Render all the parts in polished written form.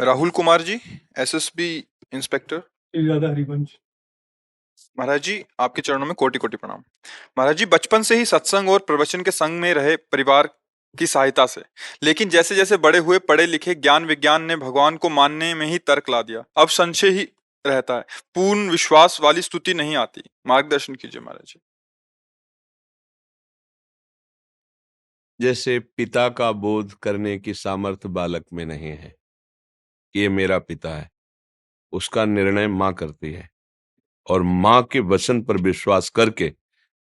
Rahul Kumar ji, SSB inspector. ज्यादा हरिवंश। महाराज जी, आपके चरणों में कोटि कोटि प्रणाम। महाराज जी, बचपन से ही सत्संग और प्रवचन के संग में रहे परिवार की सहायता से, लेकिन जैसे जैसे बड़े हुए, पढ़े लिखे, ज्ञान विज्ञान ने भगवान को मानने में ही तर्क ला दिया। अब संशय ही रहता है, पूर्ण विश्वास वाली स्तुति नहीं आती। मार्गदर्शन कीजिए महाराज जी। जैसे पिता का बोध करने की सामर्थ्य बालक में नहीं है, ये मेरा पिता है, उसका निर्णय माँ करती है। और माँ के वचन पर विश्वास करके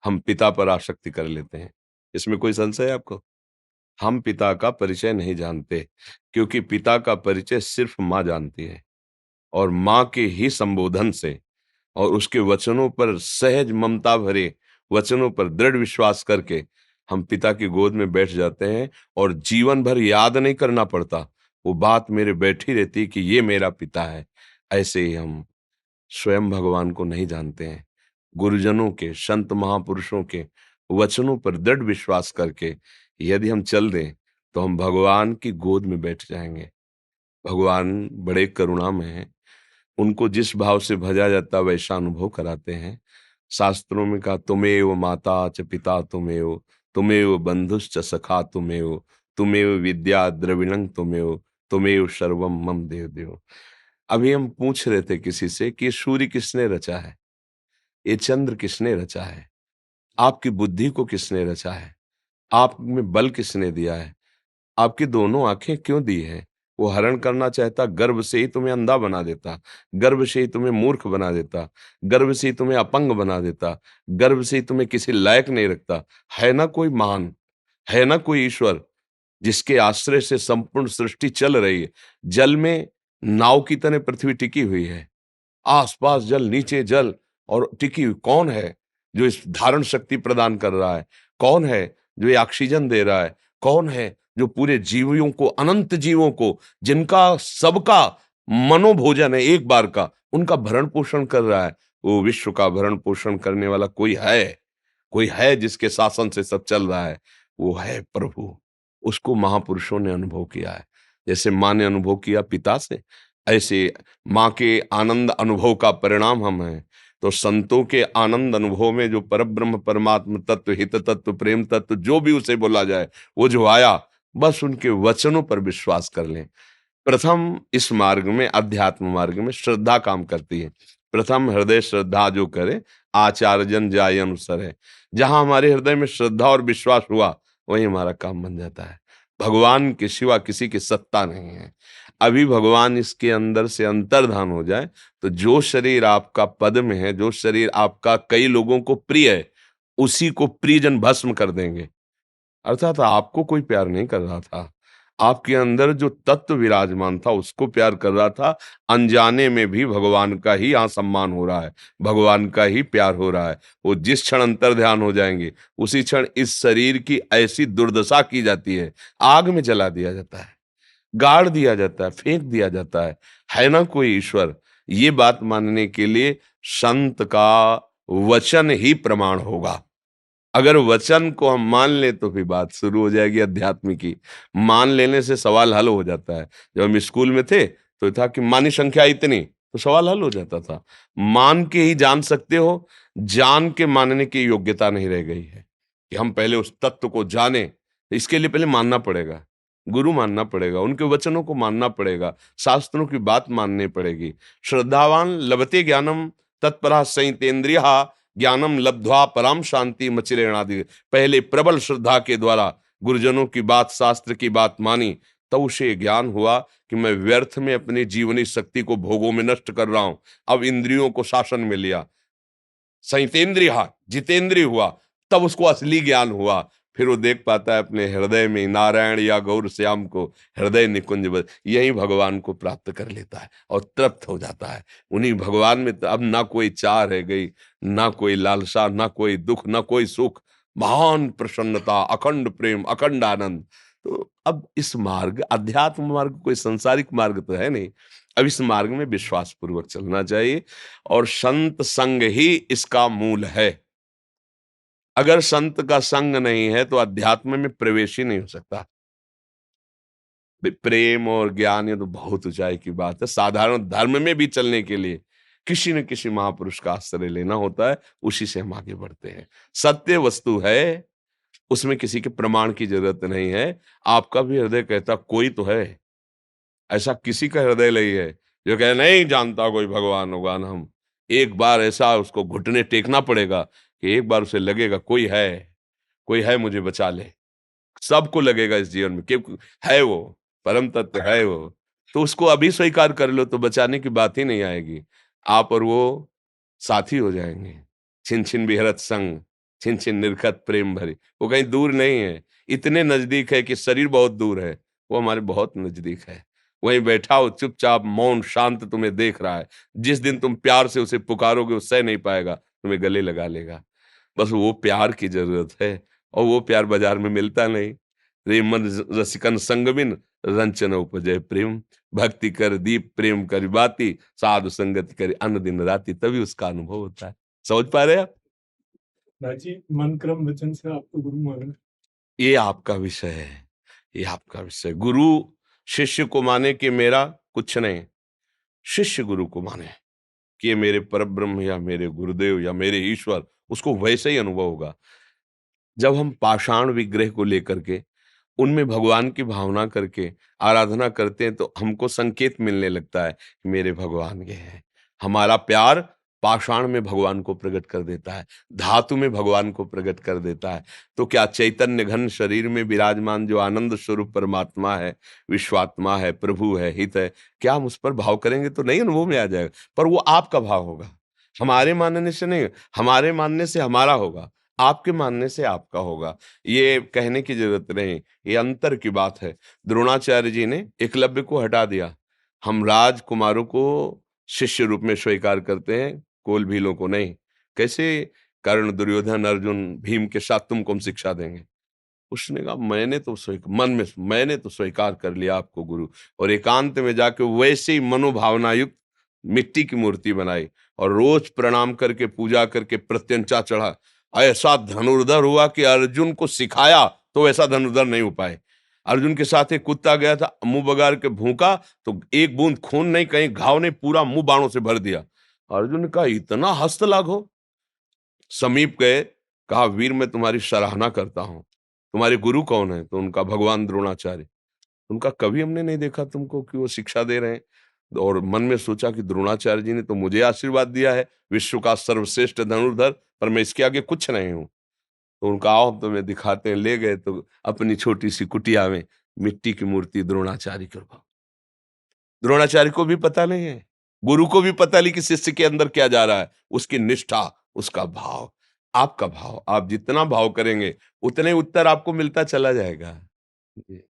हम पिता पर आसक्ति कर लेते हैं। इसमें कोई संशय है आपको? हम पिता का परिचय नहीं जानते, क्योंकि पिता का परिचय सिर्फ माँ जानती है। और माँ के ही संबोधन से और उसके वचनों पर सहज ममता भरे वचनों पर दृढ़ विश्वास करके हम पिता की गोद में बैठ जाते हैं, और जीवन भर याद नहीं करना पड़ता, वो बात मेरे बैठी रहती कि ये मेरा पिता है। ऐसे ही हम स्वयं भगवान को नहीं जानते हैं। गुरुजनों के, संत महापुरुषों के वचनों पर दृढ़ विश्वास करके यदि हम चल दें तो हम भगवान की गोद में बैठ जाएंगे। भगवान बड़े करुणामय हैं, उनको जिस भाव से भजा जाता वैसा अनुभव कराते हैं। शास्त्रों में कहा, तुमेव माता च पिता तुमेव, तुमेव बंधुश्च सखा तुमेव, तुमेव विद्या द्रविणं तुमेव, तुमेव सर्वम मम देव देव। अभी हम पूछ रहे थे किसी से कि ये सूर्य किसने रचा है, ये चंद्र किसने रचा है, आपकी बुद्धि को किसने रचा है, आप में बल किसने दिया है, आपकी दोनों आंखें क्यों दी है? वो हरण करना चाहता, गर्भ से ही तुम्हें अंधा बना देता, गर्भ से ही तुम्हें मूर्ख बना देता, गर्भ से ही तुम्हें अपंग बना देता, गर्भ से ही तुम्हें किसी लायक नहीं रखता। है ना कोई महान, है ना कोई ईश्वर जिसके आश्रय से संपूर्ण सृष्टि चल रही है। जल में नाव की तरह पृथ्वी टिकी हुई है, आसपास जल, नीचे जल, और टिकी हुई। कौन है जो इस धारण शक्ति प्रदान कर रहा है? कौन है जो ये ऑक्सीजन दे रहा है? कौन है जो पूरे जीवियों को, अनंत जीवों को, जिनका सबका मनोभोजन है एक बार का, उनका भरण पोषण कर रहा है? वो विश्व का भरण पोषण करने वाला कोई है, कोई है जिसके शासन से सब चल रहा है, वो है प्रभु। उसको महापुरुषों ने अनुभव किया है। जैसे माँ ने अनुभव किया पिता से, ऐसे माँ के आनंद अनुभव का परिणाम हम हैं। तो संतों के आनंद अनुभव में जो परब्रह्म परमात्म तत्व, हित तत्व, प्रेम तत्व, जो भी उसे बोला जाए, वो जो आया, बस उनके वचनों पर विश्वास कर लें। प्रथम इस मार्ग में, अध्यात्म मार्ग में श्रद्धा काम करती है। प्रथम हृदय श्रद्धा जो करे, आचार्य जन जाय अनुसर है। जहां हमारे हृदय में श्रद्धा और विश्वास हुआ, वहीं हमारा काम बन जाता है। भगवान के सिवा किसी की सत्ता नहीं है। अभी भगवान इसके अंदर से अंतर्धान हो जाए तो जो शरीर आपका पद में है, जो शरीर आपका कई लोगों को प्रिय है, उसी को प्रियजन भस्म कर देंगे। अर्थात आपको कोई प्यार नहीं कर रहा था, आपके अंदर जो तत्व विराजमान था उसको प्यार कर रहा था। अनजाने में भी भगवान का ही यहाँ सम्मान हो रहा है, भगवान का ही प्यार हो रहा है। वो जिस क्षण अंतर ध्यान हो जाएंगे, उसी क्षण इस शरीर की ऐसी दुर्दशा की जाती है, आग में जला दिया जाता है, गाड़ दिया जाता है, फेंक दिया जाता है ना कोई ईश्वर? ये बात मानने के लिए संत का वचन ही प्रमाण होगा। अगर वचन को हम मान ले तो फिर बात शुरू हो जाएगी अध्यात्म की। मान लेने से सवाल हल हो जाता है। जब हम स्कूल में थे तो था कि मानी संख्या इतनी, तो सवाल हल हो जाता था। मान के ही जान सकते हो, जान के मानने की योग्यता नहीं रह गई है कि हम पहले उस तत्व को जाने। इसके लिए पहले मानना पड़ेगा, गुरु मानना पड़ेगा, उनके वचनों को मानना पड़ेगा, शास्त्रों की बात माननी पड़ेगी। श्रद्धावान लभते ज्ञानम तत्परा संयतेन्द्रिय ज्ञानम लब्ध्वा पराम शांति मचिरेणादि। पहले प्रबल श्रद्धा के द्वारा गुरुजनों की बात, शास्त्र की बात मानी, तब उसे ज्ञान हुआ कि मैं व्यर्थ में अपनी जीवनी शक्ति को भोगों में नष्ट कर रहा हूं। अब इंद्रियों को शासन में लिया, संयतेंद्रिय जितेंद्रिय हुआ, तब उसको असली ज्ञान हुआ। फिर वो देख पाता है अपने हृदय में नारायण या गौर श्याम को, हृदय निकुंज यही भगवान को प्राप्त कर लेता है और तृप्त हो जाता है। उन्हीं भगवान में तो अब ना कोई चाह रह गई, ना कोई लालसा, ना कोई दुख, ना कोई सुख। महान प्रसन्नता, अखंड प्रेम, अखंड आनंद। तो अब इस मार्ग, अध्यात्म मार्ग कोई संसारिक मार्ग तो है नहीं। अब इस मार्ग में विश्वास पूर्वक चलना चाहिए, और संत संग ही इसका मूल है। अगर संत का संग नहीं है तो अध्यात्म में प्रवेश ही नहीं हो सकता। प्रेम और ज्ञान ये तो बहुत ऊंचाई की बात है। साधारण धर्म में भी चलने के लिए किसी न किसी महापुरुष का आश्रय लेना होता है, उसी से हम आगे बढ़ते हैं। सत्य वस्तु है, उसमें किसी के प्रमाण की जरूरत नहीं है। आपका भी हृदय कहता कोई तो है, ऐसा किसी का हृदय नहीं है जो कहे नहीं जानता कोई भगवान भगवान। हम एक बार ऐसा उसको घुटने टेकना पड़ेगा कि एक बार उसे लगेगा कोई है मुझे बचा ले। सबको लगेगा इस जीवन में कि है वो, परम तत्व है वो, तो उसको अभी स्वीकार कर लो तो बचाने की बात ही नहीं आएगी। आप और वो साथी हो जाएंगे। छिन छिन बिहरत संग, छिन छिन निरखत प्रेम भरी। वो कहीं दूर नहीं है, इतने नजदीक है कि शरीर बहुत दूर है, वो हमारे बहुत नजदीक है। वहीं बैठा हो चुपचाप मौन शांत तुम्हें देख रहा है। जिस दिन तुम प्यार से उसे पुकारोगे वो सह नहीं पाएगा, तुम्हें गले लगा लेगा। बस वो प्यार की जरूरत है, और वो प्यार बाजार में मिलता नहीं। प्रेम रसिकन संग बिन रंचन उपजय प्रेम, भक्ति कर दीप प्रेम कर बाती, साधु संगति कर अन्न दिन राति, तभी उसका अनुभव होता है। समझ पा रहे हैं आप? जी, मन क्रम वचन से आपको गुरु माना। ये आपका विषय है, ये आपका विषय। गुरु शिष्य को माने कि मेरा कुछ नहीं, शिष्य गुरु को माने कि ये मेरे परब्रह्म या मेरे गुरुदेव या मेरे ईश्वर, उसको वैसे ही अनुभव होगा। जब हम पाषाण विग्रह को लेकर के उनमें भगवान की भावना करके आराधना करते हैं तो हमको संकेत मिलने लगता है कि मेरे भगवान ये हैं। हमारा प्यार पाषाण में भगवान को प्रकट कर देता है, धातु में भगवान को प्रकट कर देता है। तो क्या चैतन्य घन शरीर में विराजमान जो आनंद स्वरूप परमात्मा है, विश्वात्मा है, प्रभु है, हित है, क्या हम उस पर भाव करेंगे तो नहीं अनुभव में आ जाएगा। पर वो आपका भाव होगा, हमारे मानने से नहीं, हमारे मानने से हमारा होगा, आपके मानने से आपका होगा। ये कहने की जरूरत नहीं, ये अंतर की बात है। द्रोणाचार्य जी ने एकलव्य को हटा दिया। हम राजकुमारों को शिष्य रूप में स्वीकार करते हैं, कोल भीलों को नहीं। कैसे? कर्ण, दुर्योधन, अर्जुन, भीम के साथ तुमको हम शिक्षा देंगे। उसने कहा मन में मैंने तो स्वीकार कर लिया आपको गुरु, और एकांत में जाके वैसे ही मनोभावना युक्त मिट्टी की मूर्ति बनाई और रोज प्रणाम करके पूजा करके प्रत्यंचा चढ़ा। ऐसा धनुर्धर हुआ कि अर्जुन को सिखाया तो ऐसा धनुर्धर नहीं हो पाए। अर्जुन के साथ एक कुत्ता गया था, मुंह बगाड़ के भूखा तो एक बूंद खून नहीं, कहीं घाव नहीं, पूरा मुंह बाणों से भर दिया। अर्जुन ने कहा इतना हस्त लाघो। समीप गए, कहा वीर मैं तुम्हारी सराहना करता हूं, तुम्हारे गुरु कौन है? तो उनका भगवान द्रोणाचार्य। उनका कभी हमने नहीं देखा तुमको कि वो शिक्षा दे रहे हैं। और मन में सोचा कि द्रोणाचार्य जी ने तो मुझे आशीर्वाद दिया है, विश्व का सर्वश्रेष्ठ धनुर्धर, पर मैं इसके आगे कुछ नहीं हूं। तो उनका आओ हम तुम्हें दिखाते हैं। ले गए तो अपनी छोटी सी कुटिया में मिट्टी की मूर्ति द्रोणाचार्य के ऊपर। द्रोणाचार्य को भी पता नहीं है, गुरु को भी पता नहीं कि शिष्य के अंदर क्या जा रहा है। उसकी निष्ठा, उसका भाव, आपका भाव, आप जितना भाव करेंगे उतने उत्तर आपको मिलता चला जाएगा। जी।